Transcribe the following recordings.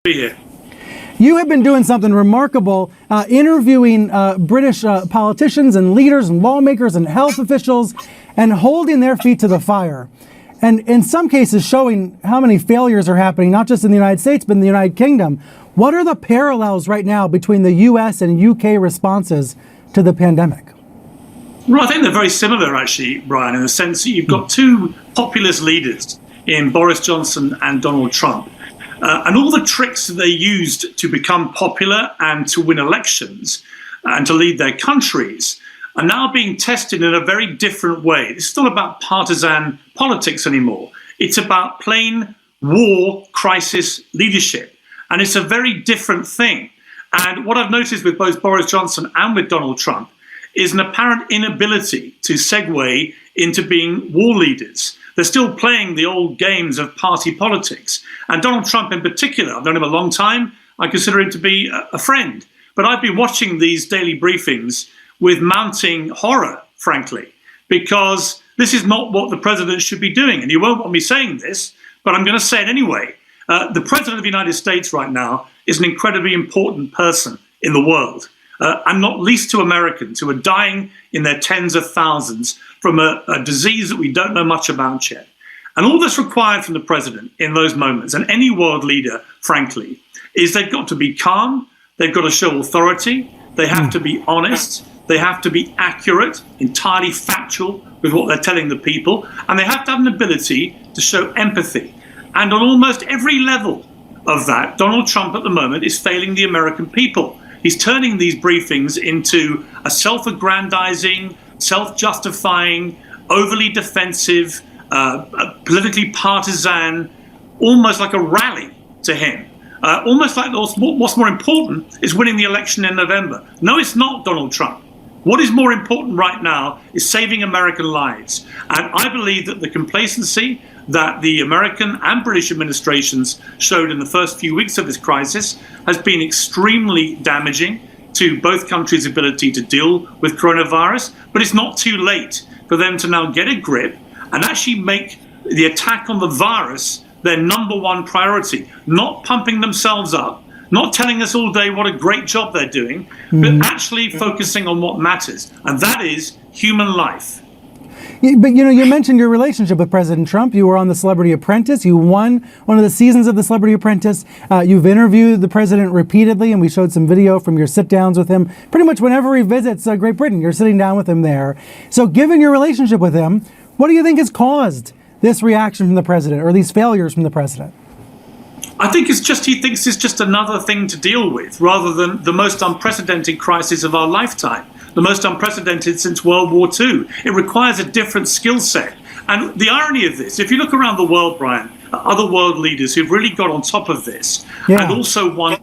Be here. You have been doing something remarkable, interviewing British politicians and leaders and lawmakers and health officials and holding their feet to the fire. And in some cases showing how many failures are happening, not just in the United States, but in the United Kingdom. What are the parallels right now between the US and UK responses to the pandemic? Well, I think they're very similar, actually, Brian, in the sense that you've got two populist leaders in Boris Johnson and Donald Trump. And all the tricks that they used to become popular and to win elections and to lead their countries are now being tested in a very different way. It's still about partisan politics anymore. It's about plain war crisis leadership. And it's a very different thing. And what I've noticed with both Boris Johnson and with Donald Trump is an apparent inability to segue into being war leaders. They're still playing the old games of party politics. And Donald Trump in particular, I've known him a long time. I consider him to be a friend. But I've been watching these daily briefings with mounting horror, frankly, because this is not what the president should be doing. And you won't want me saying this, but I'm going to say it anyway. The president of the United States right now is an incredibly important person in the world. And not least to Americans who are dying in their tens of thousands from a disease that we don't know much about yet. And all that's required from the president in those moments, and any world leader, frankly, is they've got to be calm, they've got to show authority, they have to be honest, they have to be accurate, entirely factual with what they're telling the people, and they have to have an ability to show empathy. And on almost every level of that, Donald Trump at the moment is failing the American people. He's turning these briefings into a self-aggrandizing, self-justifying, overly defensive, politically partisan, almost like a rally to him. Almost like what's more important is winning the election in November. No, it's not Donald Trump. What is more important right now is saving American lives. And I believe that the complacency that the American and British administrations showed in the first few weeks of this crisis has been extremely damaging to both countries' ability to deal with coronavirus. But it's not too late for them to now get a grip and actually make the attack on the virus their number one priority, not pumping themselves up, not telling us all day what a great job they're doing, but actually focusing on what matters, and that is human life. But you mentioned your relationship with President Trump. You were on The Celebrity Apprentice. You won one of the seasons of The Celebrity Apprentice. You've interviewed the president repeatedly, and we showed some video from your sit-downs with him. Pretty much whenever he visits Great Britain, you're sitting down with him there. So given your relationship with him, what do you think has caused this reaction from the president, or these failures from the president? I think it's just he thinks it's just another thing to deal with, rather than the most unprecedented crisis of our lifetime, the most unprecedented since World War II. It requires a different skill set. And the irony of this, if you look around the world, Brian, other world leaders who've really got on top of this and also won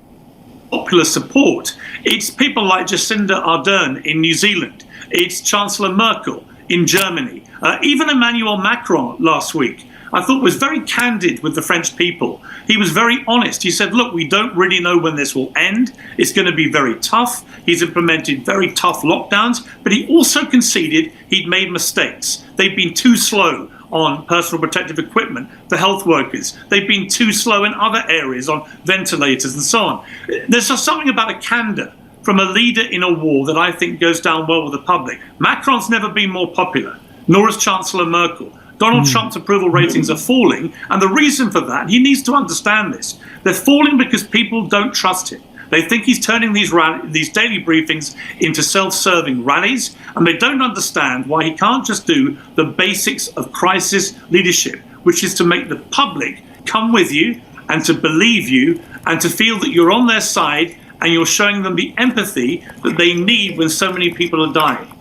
popular support, it's people like Jacinda Ardern in New Zealand, it's Chancellor Merkel in Germany, even Emmanuel Macron last week, I thought was very candid with the French people. He was very honest. He said, look, we don't really know when this will end. It's going to be very tough. He's implemented very tough lockdowns, but he also conceded he'd made mistakes. They've been too slow on personal protective equipment for health workers. They've been too slow in other areas on ventilators and so on. There's just something about a candor from a leader in a war that I think goes down well with the public. Macron's never been more popular, nor has Chancellor Merkel. Donald Trump's approval ratings are falling, and the reason for that, he needs to understand this. They're falling because people don't trust him. They think he's turning these daily briefings into self-serving rallies, and they don't understand why he can't just do the basics of crisis leadership, which is to make the public come with you and to believe you and to feel that you're on their side and you're showing them the empathy that they need when so many people are dying.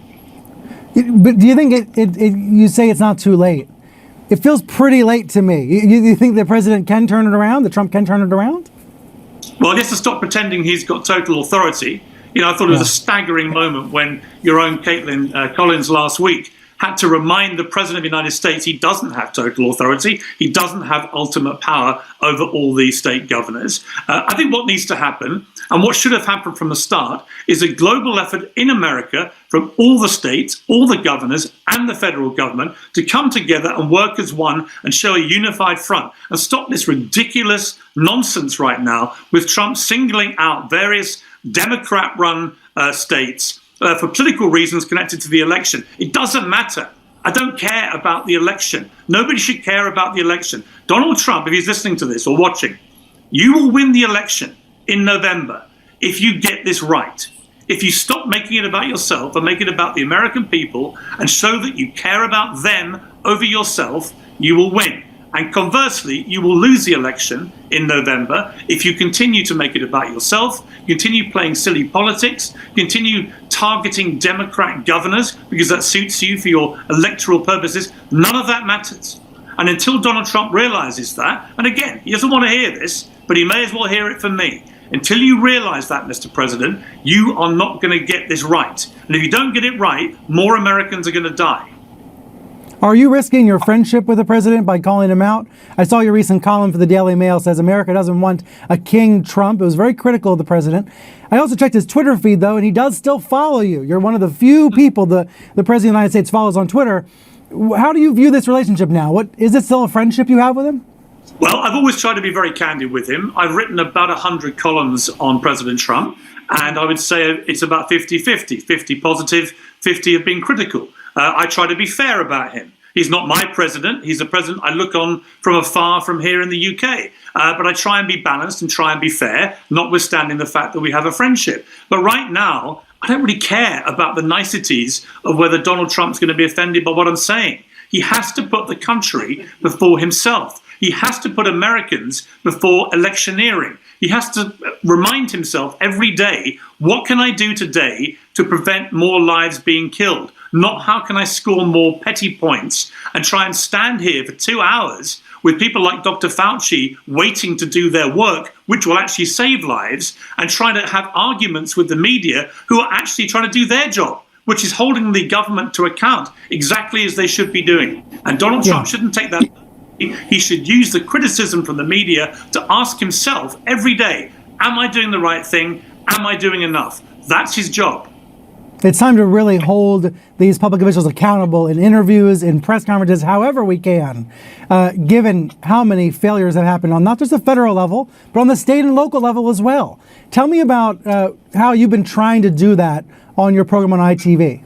But do you think you say it's not too late? It feels pretty late to me. You think the president can turn it around? That Trump can turn it around? Well, I guess to stop pretending he's got total authority. I thought it was a staggering moment when your own Caitlin Collins last week had to remind the President of the United States he doesn't have total authority. He doesn't have ultimate power over all these state governors. I think what needs to happen, and what should have happened from the start, is a global effort in America from all the states, all the governors, and the federal government to come together and work as one and show a unified front and stop this ridiculous nonsense right now with Trump singling out various Democrat-run states for political reasons connected to the election. It doesn't matter. I don't care about the election. Nobody should care about the election. Donald Trump, if he's listening to this or watching, you will win the election in November if you get this right. If you stop making it about yourself and make it about the American people and show that you care about them over yourself, you will win. And conversely, you will lose the election in November if you continue to make it about yourself, continue playing silly politics, continue targeting Democrat governors because that suits you for your electoral purposes. None of that matters. And until Donald Trump realizes that, and again, he doesn't want to hear this, but he may as well hear it from me. Until you realize that, Mr. President, you are not going to get this right. And if you don't get it right, more Americans are going to die. Are you risking your friendship with the president by calling him out? I saw your recent column for the Daily Mail says America doesn't want a King Trump. It was very critical of the president. I also checked his Twitter feed, though, and he does still follow you. You're one of the few people the president of the United States follows on Twitter. How do you view this relationship now? Is it still a friendship you have with him? Well, I've always tried to be very candid with him. I've written about 100 columns on President Trump, and I would say it's about 50-50. 50 positive, 50 have been critical. I try to be fair about him. He's not my president. He's a president I look on from afar from here in the UK. But I try and be balanced and try and be fair, notwithstanding the fact that we have a friendship. But right now, I don't really care about the niceties of whether Donald Trump's going to be offended by what I'm saying. He has to put the country before himself. He has to put Americans before electioneering. He has to remind himself every day, what can I do today to prevent more lives being killed? Not how can I score more petty points and try and stand here for 2 hours with people like Dr. Fauci waiting to do their work, which will actually save lives, and trying to have arguments with the media who are actually trying to do their job, which is holding the government to account exactly as they should be doing. And Donald Trump shouldn't take that. He should use the criticism from the media to ask himself every day, am I doing the right thing? Am I doing enough? That's his job. It's time to really hold these public officials accountable in interviews, in press conferences, however we can, given how many failures have happened on not just the federal level, but on the state and local level as well. Tell me about how you've been trying to do that on your program on ITV.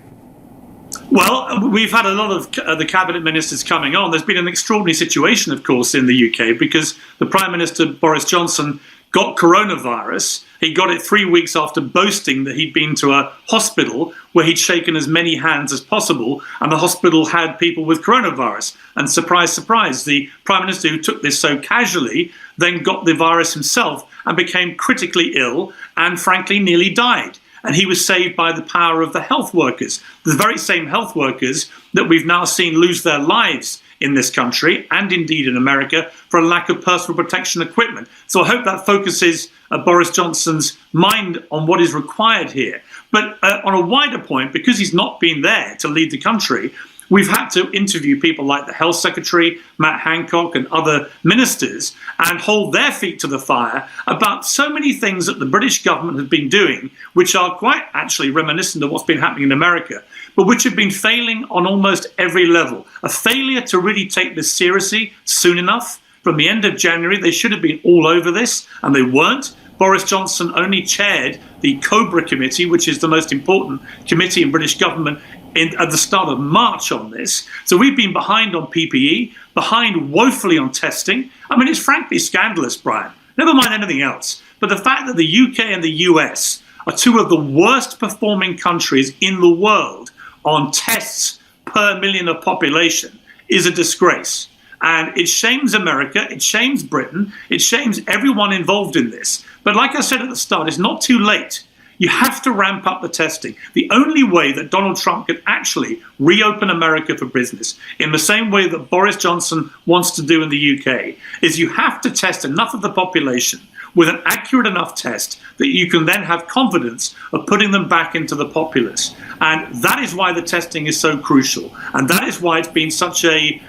Well, we've had a lot of the cabinet ministers coming on. There's been an extraordinary situation, of course, in the UK because the Prime Minister, Boris Johnson, got coronavirus. He got it 3 weeks after boasting that he'd been to a hospital where he'd shaken as many hands as possible, and the hospital had people with coronavirus. And surprise, surprise, the Prime Minister, who took this so casually, then got the virus himself and became critically ill and, frankly, nearly died. And he was saved by the power of the health workers, the very same health workers that we've now seen lose their lives in this country and indeed in America for a lack of personal protection equipment. So I hope that focuses Boris Johnson's mind on what is required here. But on a wider point, because he's not been there to lead the country, we've had to interview people like the Health Secretary, Matt Hancock, and other ministers and hold their feet to the fire about so many things that the British government have been doing, which are quite actually reminiscent of what's been happening in America, but which have been failing on almost every level. A failure to really take this seriously soon enough. From the end of January, they should have been all over this, and they weren't. Boris Johnson only chaired the Cobra Committee, which is the most important committee in British government, at the start of March on this. So we've been behind on PPE, behind woefully on testing. I mean, it's frankly scandalous, Brian. Never mind anything else. But the fact that the UK and the US are two of the worst performing countries in the world on tests per million of population is a disgrace. And it shames America, it shames Britain, it shames everyone involved in this. But like I said at the start, it's not too late. You have to ramp up the testing. The only way that Donald Trump can actually reopen America for business, in the same way that Boris Johnson wants to do in the UK, is you have to test enough of the population with an accurate enough test that you can then have confidence of putting them back into the populace. And that is why the testing is so crucial. And that is why it's been such a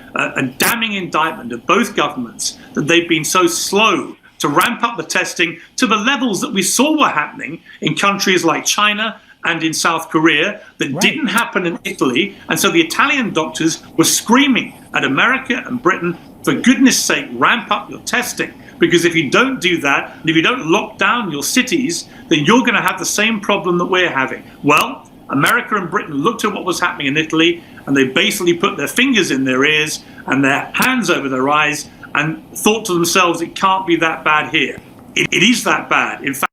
damning indictment of both governments that they've been so slow to ramp up the testing to the levels that we saw were happening in countries like China and in South Korea that didn't happen in Italy. And so the Italian doctors were screaming at America and Britain, for goodness sake, ramp up your testing. Because if you don't do that, and if you don't lock down your cities, then you're going to have the same problem that we're having. Well, America and Britain looked at what was happening in Italy, and they basically put their fingers in their ears and their hands over their eyes and thought to themselves, it can't be that bad here. It is that bad. In fact,